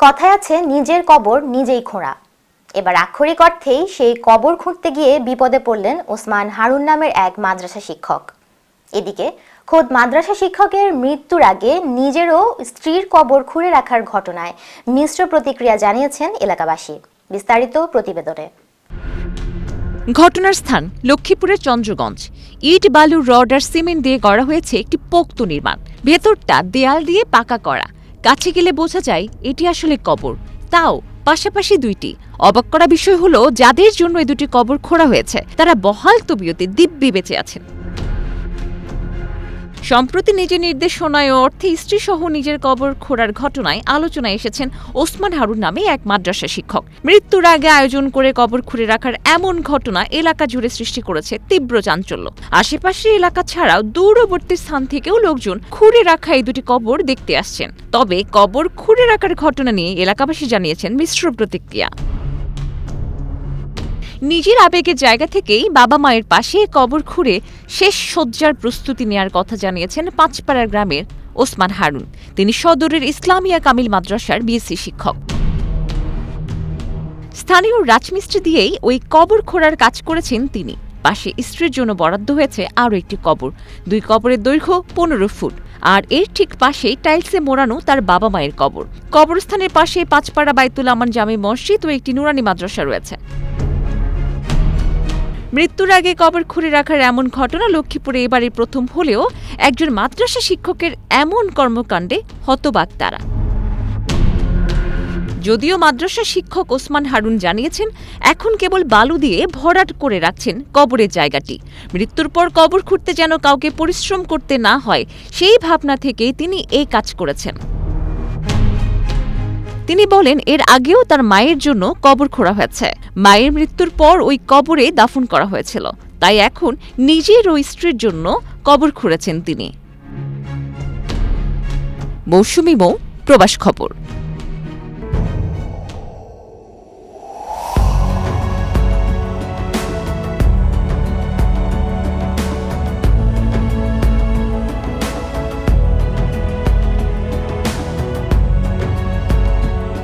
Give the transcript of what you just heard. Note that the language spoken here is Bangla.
কথায় আছে নিজের কবর নিজেই খোঁড়া। এবার আক্ষরিক অর্থেই সেই কবর খুঁড়তে গিয়ে বিপদে পড়লেন ওসমান হারুন নামের এক মাদ্রাসা শিক্ষক। এদিকে খোদ মাদ্রাসা শিক্ষকের মৃত্যুর আগে নিজেরও স্ত্রীর কবর খুঁড়ে রাখার ঘটনায় মিশ্র প্রতিক্রিয়া জানিয়েছেন এলাকাবাসী। বিস্তারিত প্রতিবেদনে। ঘটনার স্থান লক্ষ্মীপুরের চন্দ্রগঞ্জ। ইট, বালু, রড আর সিমেন্ট দিয়ে গড়া হয়েছে একটি পোক্ত নির্মাণ। ভেতরটা দেয়াল দিয়ে পাকা করা। কাছে গেলে বোঝা যায় এটি আসলে কবর, তাও পাশাপাশি দুইটি। অবাক করা বিষয় হলো, যাদের জন্য এই দুটি কবর খোঁড়া হয়েছে তারা বহাল তবিয়তে দিব্যি বেঁচে আছেন। সম্প্রতি নিজের নির্দেশনায় ও অর্থে স্ত্রীসহ নিজের কবর খোঁড়ার ঘটনায় আলোচনায় এসেছেন ওসমান হারুন নামে এক মাদ্রাসা শিক্ষক। মৃত্যুর আগে আয়োজন করে কবর খুঁড়ে রাখার এমন ঘটনা এলাকা জুড়ে সৃষ্টি করেছে তীব্র চাঞ্চল্য। আশেপাশের এলাকা ছাড়াও দূরবর্তী স্থান থেকেও লোকজন খুঁড়ে রাখা এই দুটি কবর দেখতে আসছেন। তবে কবর খুঁড়ে রাখার ঘটনা নিয়ে এলাকাবাসী জানিয়েছেন মিশ্র প্রতিক্রিয়া। নিজের আবেগের জায়গা থেকেই বাবা মায়ের পাশে কবর খুঁড়ে শেষ শয্যার প্রস্তুতি নেয়ার কথা জানিয়েছেন পাঁচপাড়ার গ্রামের ওসমান হারুন। তিনি সদরের ইসলামিয়া কামিল মাদ্রাসার বিএসসি শিক্ষক। স্থানীয় রাজমিস্ত্রি দিয়েই ওই কবর খোঁড়ার কাজ করেছেন তিনি। পাশে স্ত্রীর জন্য বরাদ্দ হয়েছে আরও একটি কবর। দুই কবরের দৈর্ঘ্য 15 ফুট। আর এর ঠিক পাশেই টাইলসে মোড়ানো তার বাবা মায়ের কবর। কবরস্থানের পাশে পাঁচপাড়া বাইতুল আমান জামে মসজিদ ও একটি নুরানি মাদ্রাসা রয়েছে। মৃত্যুর আগে কবর খুঁড়ে রাখার এমন ঘটনা লক্ষ্মীপুরে এবারে প্রথম হলেও একজন মাদ্রাসা শিক্ষকের এমন কর্মকাণ্ডে হতবাক তারা। যদিও মাদ্রাসা শিক্ষক ওসমান হারুন জানিয়েছেন, এখন কেবল বালু দিয়ে ভরাট করে রাখছেন কবরের জায়গাটি। মৃত্যুর পর কবর খুঁড়তে যেন কাউকে পরিশ্রম করতে না হয়, সেই ভাবনা থেকে তিনি এই কাজ করেছেন। তিনি বলেন, এর আগেও তার মায়ের জন্য কবর খোঁড়া হয়েছে। মায়ের মৃত্যুর পর ওই কবরে দাফন করা হয়েছিল, তাই এখন নিজের ও স্ত্রীর জন্য কবর খুঁড়েছেন তিনি। মৌসুমী মৌ, প্রবাস খবর।